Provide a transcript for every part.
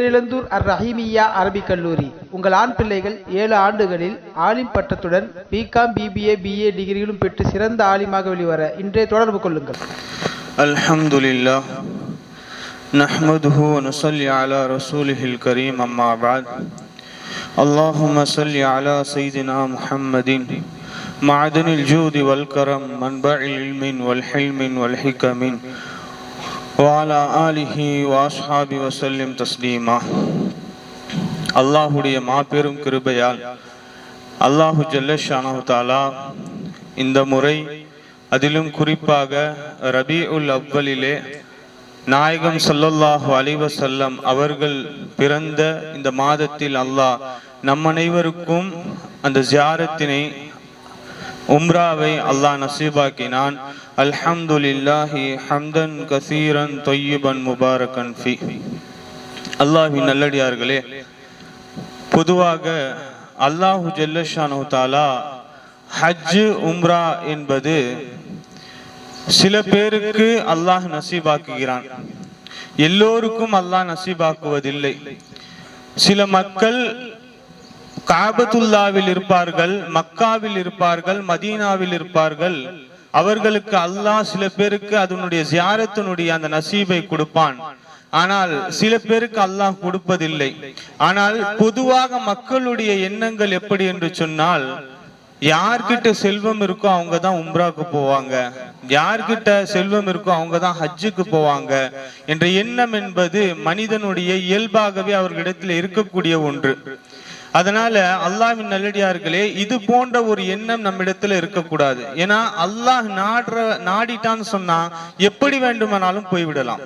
பேரிழந்தூர் அர் ரஹீமிய்யா அரபிக் கல்லூரி. உங்கள் ஆண் பிள்ளைகள் 7 ஆண்டுகளில் ஆலிம் பட்டத்துடன் பிகாம், பிபிஏ, பிஏ டிகிரிகளும் பெற்று சிறந்த ஆலிமாக வெளிவர இன்றே தொடர்பு கொள்ளுங்கள். அல்ஹம்துலில்லாஹ் நஹ்மதுஹு வ நுஸல்லி அலா ரசூலிஹில் கரீம். அம்மா பஅத். அல்லாஹும்ம ஸல்லி அலா ஸய்யிதினா முஹம்மதின் மஅதனில் ஜூதி வல் கரம் மன்பஇல் இல்மின் வல் ஹில்மின் வல் ஹிகமின் வஅலா ஆலிஹி வ அஸ்ஹாபி வஸல்லிம் தஸ்லீமா. அல்லாஹுடைய மாபெரும் கிருபையால் அல்லாஹு ஜல்ல ஷானஹு தஆலா இந்த முறை, அதிலும் குறிப்பாக ரபீஉல் அவ்வலிலே நாயகம் ஸல்லல்லாஹு அலைஹி வஸல்லம் அவர்கள் பிறந்த இந்த மாதத்தில் அல்லாஹ் நம் அனைவருக்கும் அந்த ஜியாரத்தினை, உம்ராவை அல்லாஹ் நசீபாக்கினான். அல்ஹம்துலில்லாஹி ஹம்தன் கஸீரன் தொய்யிபன் முபாரக்கன் ஃபி. அல்லாஹ்வின் நல்லடியார்களே, பொதுவாக அல்லாஹு ஜல்ல ஷானஹு தஆலா ஹஜ், உம்ரா என்பது சில பேருக்கு அல்லாஹ் நசீபாக்குகிறான், எல்லோருக்கும் அல்லாஹ் நசீபாக்குவதில்லை. சில மக்கள் காபத்துல்லாவில் இருப்பார்கள், மக்காவில் இருப்பார்கள், மதீனாவில் இருப்பார்கள். அவர்களுக்கு அல்லாஹ் சில பேருக்கு அதனுடைய ஜியாரத்தினுடைய அந்த நசீபை கொடுப்பான். ஆனால் சில பேருக்கு அல்லாஹ் கொடுப்பதில்லை. ஆனால் பொதுவாக மக்களுடைய எண்ணங்கள் எப்படி என்று சொன்னால், யார்கிட்ட செல்வம் இருக்கோ அவங்க தான் உம்ராக்கு போவாங்க, யார்கிட்ட செல்வம் இருக்கோ அவங்க தான் ஹஜ்ஜுக்கு போவாங்க என்ற எண்ணம் என்பது மனிதனுடைய இயல்பாகவே அவர்களிடத்தில் இருக்கக்கூடிய ஒன்று. அதனால அல்லாஹ்வின் நல்லடியார்களே, இது போன்ற ஒரு எண்ணம் நம்மிடத்துல இருக்கக்கூடாது. ஏன்னா அல்லாஹ் நாடிட்டான்னு சொன்னா எப்படி வேண்டுமானாலும் போய்விடலாம்,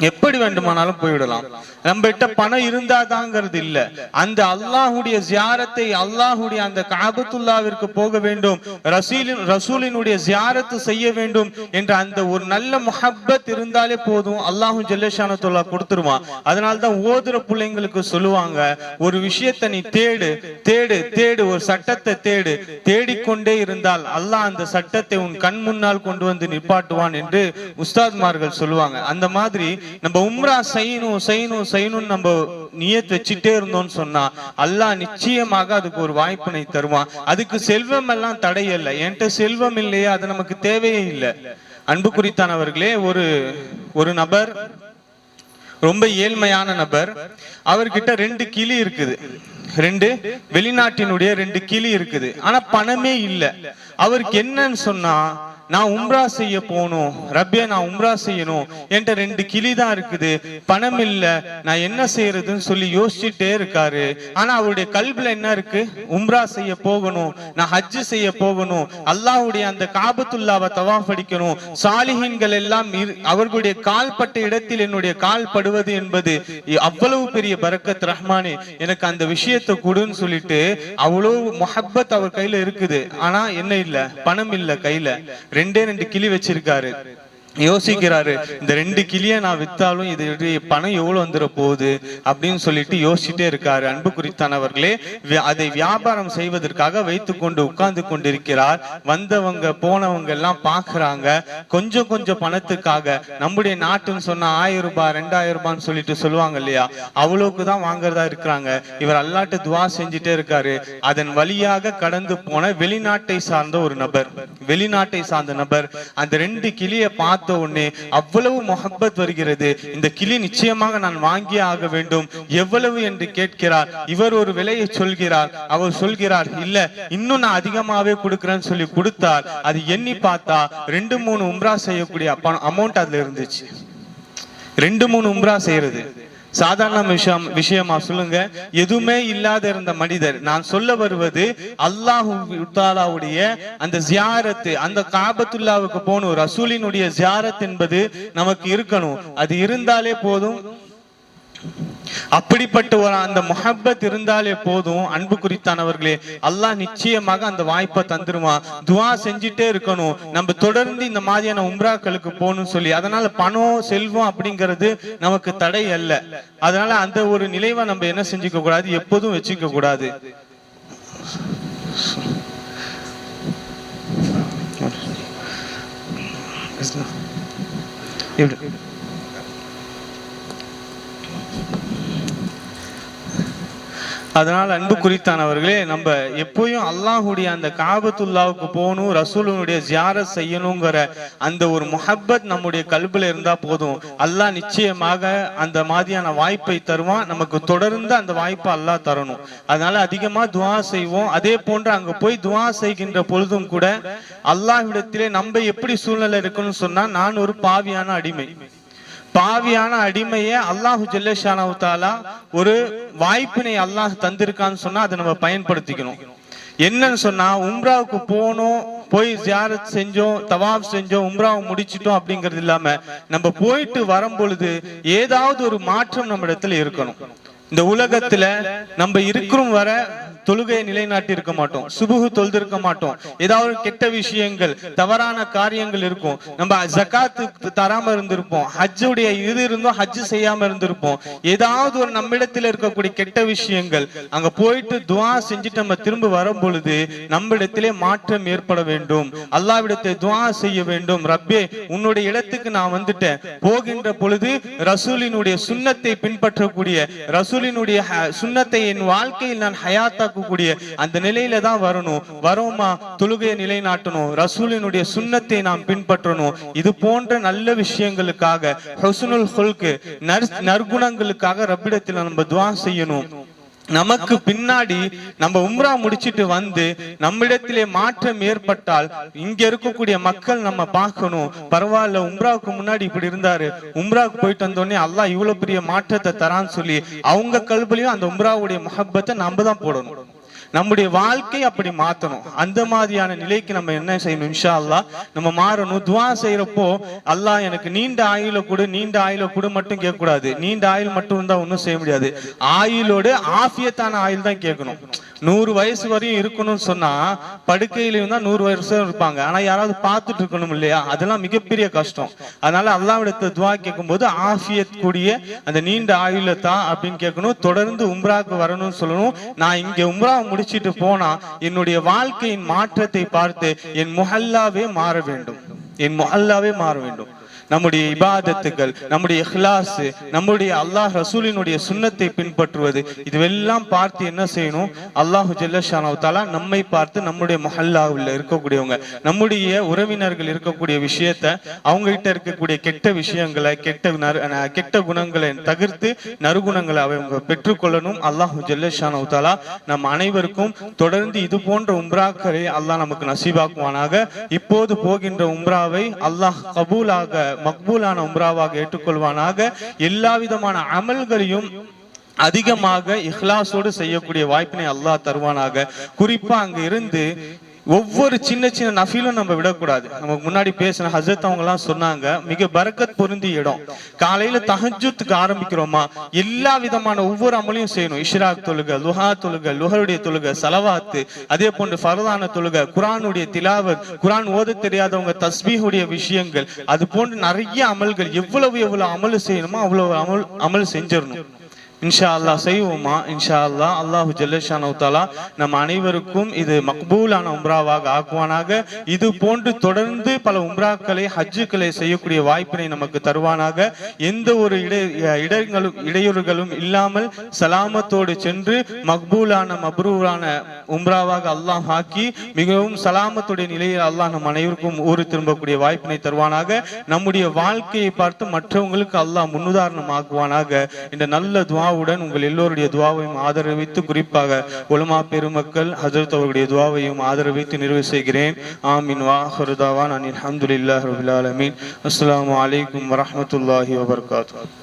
எப்படி வேண்டுமானாலும் போய்விடலாம். நம்ம கிட்ட பணம் இருந்தாதாங்கிறது இல்ல. அந்த அல்லாஹுடைய ஜியாரத்தை, அல்லாஹுடைய அந்த காபத்துல்லாவிற்கு போக வேண்டும், ரசூலினுடைய ஜியாரத்து செய்ய வேண்டும் என்ற அந்த ஒரு நல்ல முஹப்பத் இருந்தாலே போதும், அல்லாஹு ஜல்லஷானத்துல்லா கொடுத்துருவான். அதனால்தான் ஓதுற பிள்ளைங்களுக்கு சொல்லுவாங்க, ஒரு விஷயத்தை நீ தேடு தேடு தேடு, ஒரு சட்டத்தை தேடு, தேடிக்கொண்டே இருந்தால் அல்லாஹ் அந்த சட்டத்தை உன் கண் முன்னால் கொண்டு வந்து நிப்பாட்டுவான் என்று உஸ்தாத்மார்கள் சொல்லுவாங்க. அந்த மாதிரி நம்ம உம்ரா செய்யணும் நம்ம நியத் வச்சுட்டே இருந்தோம்னு சொன்னா அல்லாஹ் நிச்சயமாக அதுக்கு ஒரு வாய்ப்பினை தருவான். அதுக்கு செல்வம் எல்லாம் தடையல்ல. என்கிட்ட செல்வம் இல்லையா, அது நமக்கு தேவையே இல்லை. அன்பு குறித்தானவர்களே, ஒரு நபர், ரொம்ப ஏழ்மையான நபர், அவர்கிட்ட 2 கிளி இருக்குது, 2 வெளிநாட்டினுடைய 2 கிளி இருக்குது. ஆனா பணமே இல்லை. அவருக்கு என்னன்னு சொன்னா, நான் உம்ரா செய்ய போகணும் ரப்பே, நான் உம்ரா செய்யணும், என்கிட்ட 2 கிளி தான் இருக்குது, பணம் இல்ல, நான் என்ன செய்யறதுன்னு சொல்லி யோசிச்சுட்டே இருக்காரு. ஆனா அவருடைய கல்வில என்ன இருக்கு? உம்ரா செய்ய போகணும், நான் ஹஜ் செய்ய போகணும், அல்லாஹ்வுடைய அந்த காபத்துல்லாவை தவாஃப் அடிக்கணும், சாலிஹீன்கள் எல்லாம் அவர்களுடைய கால் பட்ட இடத்தில் என்னுடைய கால் படுவது என்பது அவ்வளவு பெரிய பரக்கத், ரஹ்மானே எனக்கு அந்த விஷயத்தை கொடுன்னு சொல்லிட்டு அவ்வளவு முஹப்பத் அவர் கையில இருக்குது. ஆனா என்ன இல்ல? பணம் இல்ல கையில. 2 கிளி வச்சிருக்காரு. யோசிக்கிறாரு, இந்த 2 கிளிய நான் வித்தாலும் இது பணம் எவ்வளவு வந்துட போகுது அப்படின்னு சொல்லிட்டு யோசிச்சுட்டே இருக்காரு. அன்பு குறித்தானவர்களே, அதை வியாபாரம் செய்வதற்காக வைத்து கொண்டு உட்கார்ந்து கொண்டிருக்கிறார். வந்தவங்க போனவங்க எல்லாம் பாக்குறாங்க. கொஞ்சம் பணத்துக்காக, நம்முடைய நாட்டுன்னு சொன்னா 1000 ரூபாய் 2000 ரூபான்னு சொல்லிட்டு சொல்லுவாங்க இல்லையா, அவ்வளவுக்கு தான் வாங்குறதா இருக்கிறாங்க. இவர் அல்லாஹ்ட்ட துஆ செஞ்சுட்டே இருக்காரு. அதன் வழியாக கடந்து போன வெளிநாட்டை சார்ந்த ஒரு நபர், அந்த 2 கிளிய பார்த்த உடனே அவ்வளவு முஹப்பத் வருகிறது. இந்த கிளி நிச்சயமாக நான் வாங்கியே ஆக வேண்டும், எவ்வளவு என்று கேட்கிறார். இவர் ஒரு விலையை சொல்கிறார். அவர் சொல்கிறார், இல்ல இன்னும் நான் அதிகமாவே கொடுக்கிறேன்னு சொல்லி கொடுத்தார். அது எண்ணி பார்த்தா 2-3 உம்ரா செய்யக்கூடிய அமௌண்ட் அதுல இருந்துச்சு. 2-3 உம்ரா செய்யறது சாதாரண விஷயமா சொல்லுங்க? எதுவுமே இல்லாத இருந்த மனிதர். நான் சொல்ல வருவது, அல்லாஹு தஆலாவுடைய அந்த ஜியாரத்து, அந்த காபத்துல்லாவுக்கு போகணும், ரசூலினுடைய ஜியாரத் என்பது நமக்கு இருக்கணும். அது இருந்தாலே போதும், அப்படிப்பட்ட ஒரு அந்த முஹப்பத் இருந்தாலே போதும். அன்பு குறித்தானவர்களே, அல்லாஹ் நிச்சயமாக அந்த வாய்ப்பை தந்துருவான். துஆ செஞ்சுட்டே இருக்கணும், நம்ம தொடர்ந்து இந்த மாதிரியான உம்ராக்களுக்கு போகணும்னு சொல்லி. அதனால பணம் செல்வம் அப்படிங்கிறது நமக்கு தடை அல்ல. அதனால அந்த ஒரு நிலைவை நம்ம என்ன செஞ்சுக்க கூடாது, எப்போதும் வச்சுக்க கூடாது. அதனால் அன்பு குறித்தானவர்களே, நம்ம எப்பயும் அல்லாஹுடைய அந்த காபத்துல்லாவுக்கு போகணும், ரசூலுடைய ஜியாரத் செய்யணுங்கிற அந்த ஒரு முஹப்பத் நம்முடைய கல்புல இருந்தா போதும். அல்லாஹ் நிச்சயமாக அந்த மாதிரியான வாய்ப்பை தருவான். நமக்கு தொடர்ந்து அந்த வாய்ப்பை அல்லாஹ் தரணும். அதனால அதிகமா துஆ செய்வோம். அதே போன்று அங்க போய் துஆ செய்கின்ற பொழுதும் கூட அல்லாஹ்விடத்திலே நம்ம எப்படி சூழ்நிலை இருக்குன்னு சொன்னா, நான் ஒரு பாவியான அடிமை. பாவியான அடிமையை அல்லாஹு ஜல்லஷானஹு தஆலா ஒரு வாய்ப்பினை அல்லாஹ் தந்திருக்கான்னு சொன்னா அதை நம்ம பயன்படுத்திக்கணும். என்னன்னு சொன்னா, உம்ராவுக்கு போனோம், போய் ஜியாரத் செஞ்சோம், தவாப் செஞ்சோம், உம்ராவை முடிச்சிட்டோம் அப்படிங்கிறது இல்லாம நம்ம போயிட்டு வரும் பொழுது ஏதாவது ஒரு மாற்றம் நம்ம இடத்துல இருக்கணும். இந்த உலகத்துல நம்ம இருக்கிறோம் வர தொழுகையை நிலைநாட்டி இருக்க மாட்டோம், சுபுகு தொழுதிருக்க மாட்டோம், ஏதாவது கெட்ட விஷயங்கள் தவறான காரியங்கள் இருக்கும், நம்ம ஜகாத்து தராம இருந்திருப்போம், ஹஜ்ஜுடைய இது இருந்தோம் ஹஜ் செய்யாம இருந்திருப்போம், ஏதாவது ஒரு நம்மிடத்தில் இருக்கக்கூடிய கெட்ட விஷயங்கள் அங்க போயிட்டு துஆ செஞ்சுட்டு நம்ம திரும்ப வரும் பொழுது நம்மிடத்திலே மாற்றம் ஏற்பட வேண்டும். அல்லாஹ்விடத்தை துஆ செய்ய வேண்டும். ரப்பே, உன்னுடைய இடத்துக்கு நான் வந்துட்டேன், போகின்ற பொழுது ரசூலினுடைய சுன்னத்தை பின்பற்றக்கூடிய, ரசூலினுடைய சுன்னத்தை என் வாழ்க்கையில் நான் ஹயாத்தா கூடிய அந்த நிலையில தான் வரணும். வரோமா, தொழுகையை நிலைநாட்டணும், ரசூலினுடைய சுன்னத்தை நாம் பின்பற்றணும். இது போன்ற நல்ல விஷயங்களுக்காக, ஹுஸ்னுல் ஹுல்க் நற்குணங்களுக்காக ரப்பிடத்தில் நம்ம துஆ செய்யணும். நமக்கு பின்னாடி நம்ம உம்ரா முடிச்சிட்டு வந்து நம்மிடத்திலே மாற்றம் ஏற்பட்டால் இங்க இருக்கக்கூடிய மக்கள் நம்ம பார்க்கணும், பரவாயில்ல உம்ராவுக்கு முன்னாடி இப்படி இருந்தாரு, உம்ராவுக்கு போயிட்டு வந்தோடனே அல்லாஹ் இவ்வளவு பெரிய மாற்றத்தை தரான்னு சொல்லி அவங்க கல்விலையும் அந்த உம்ராவுடைய முஹப்பத்தை நம்ம தான் போடணும். நம்முடைய வாழ்க்கை அப்படி மாத்தணும். அந்த மாதிரியான நிலைக்கு நம்ம என்ன செய்யணும், இன்ஷா அல்லாஹ் நம்ம மாறணும். துஆ செய்யறப்போ அல்லாஹ் எனக்கு நீண்ட ஆயுள கொடு, நீண்ட ஆயுள கொடு மட்டும் கேட்க கூடாது. நீண்ட ஆயுள் மட்டும் இருந்தா ஒன்னும் செய்ய முடியாது. ஆயுளோடு ஆஃபியத்தான ஆயுள் தான் கேட்கணும். 100 வயசு வரையும் இருக்கணும்னு சொன்னா படுக்கையில இருந்தா 100 வருஷம் இருப்பாங்க. ஆனா யாராவது பார்த்துட்டு இருக்கணும் இல்லையா, அதெல்லாம் மிகப்பெரிய கஷ்டம். அதனால அல்லாஹ்விடத்துல துஆ கேட்கும் போது ஆஃபியத் கூடிய அந்த நீண்ட ஆயுள தான் அப்படின்னு கேட்கணும். தொடர்ந்து உம்ராக்கு வரணும்னு சொல்லணும். நான் இங்க உம்ரா முடிச்சிட்டு போனா என்னுடைய வாழ்க்கையின் மாற்றத்தை பார்த்து என் முஹல்லாவே மாற வேண்டும், என் முஹல்லாவே மாற வேண்டும். நம்முடைய இபாதத்துகள், நம்முடைய இஹ்லாஸ், நம்முடைய அல்லாஹ் ரசூலினுடைய சுன்னத்தை பின்பற்றுவது, இதுவெல்லாம் பார்த்து என்ன செய்யணும், அல்லாஹு ஜல்லஷானஹு தஆலா நம்மை பார்த்து நம்முடைய முஹல்லாவில் இருக்கக்கூடியவங்க, நம்முடைய உறவினர்கள் இருக்கக்கூடிய விஷயத்த, அவங்க கிட்ட இருக்கக்கூடிய கெட்ட விஷயங்களை, கெட்ட குணங்களை தவிர்த்து நறுகுணங்களை அவங்க பெற்றுக்கொள்ளணும். அல்லாஹு ஜல்லஷானஹு தஆலா நம் அனைவருக்கும் தொடர்ந்து இது போன்ற உம்ராக்களை அல்லாஹ் நமக்கு நசீபாக்குவானாக. இப்போது போகின்ற உம்ராவை அல்லாஹ் கபூலாக, மக்பூலான உம்ராவாக ஏற்றுக்கொள்வானாக. எல்லா விதமான அமல்களையும் அதிகமாக இஹ்லாஸோடு செய்யக்கூடிய வாய்ப்பினை அல்லாஹ் தருவானாக. குறிப்பா அங்க இருந்து ஒவ்வொரு சின்ன சின்ன நஃபிலும் நம்ம விடக்கூடாது. நமக்கு முன்னாடி பேசின ஹசரத் அவங்க எல்லாம் சொன்னாங்க, மிக பரக்கத் பொருந்திய இடம். காலையில தஹஜ்ஜுத்துக்கு ஆரம்பிக்கிறோமா, எல்லா விதமான ஒவ்வொரு அமலையும் செய்யணும். இஷ்ராக் தொழுகை, லுஹா தொழுகை, லுஹருடைய தொழுகை, சலவாத்து, அதே போன்று ஃபர்தான தொழுகை, குர்ஆனுடைய திலாவத், குர்ஆன் ஓத தெரியாதவங்க தஸ்பீஹுடைய விஷயங்கள், அது போன்று நிறைய அமல்கள், எவ்வளவு அமல் செய்யணுமோ அவ்வளவு அமல் செஞ்சிடணும். இன்ஷா அல்லாஹ் செய்வோமா? இன்ஷா அல்லாஹ். அல்லாஹு ஜல்லஷானஹு தஆலா நம் அனைவருக்கும் இது மக்பூலான உம்ராவாக ஆக்குவானாக. இது போன்று தொடர்ந்து பல உம்ராக்களை, ஹஜ்ஜுக்களை செய்யக்கூடிய வாய்ப்பினை நமக்கு தருவானாக. எந்த ஒரு இடையூறுகளும் இல்லாமல் சலாமத்தோடு சென்று மக்பூலான மப்ரூரான உம்ராவாக அல்லாஹ் ஆக்கி மிகவும் சலாமத்துடைய நிலையில் அல்லாஹ் நம் அனைவருக்கும் ஊரு திரும்பக்கூடிய வாய்ப்பினை தருவானாக. நம்முடைய வாழ்க்கையை பார்த்து மற்றவங்களுக்கு அல்லாஹ் முன்னுதாரணம் ஆக்குவானாக. இந்த நல்ல துஆ உங்கள் எல்லோருடைய துஆவையும் ஆதரவித்து, குறிப்பாக உலமா பெருமக்கள் ஹஜ்ரத் அவர்களுடைய துஆவையும் ஆதரவித்து நிறைவு செய்கிறேன். ஆமீன். வாஹிரு தஅவானா அல்ஹம்துலில்லாஹி ரப்பில் ஆலமீன். அஸ்ஸலாமு அலைக்கும் வரஹ்மத்துல்லாஹி வபரகாத்துஹு.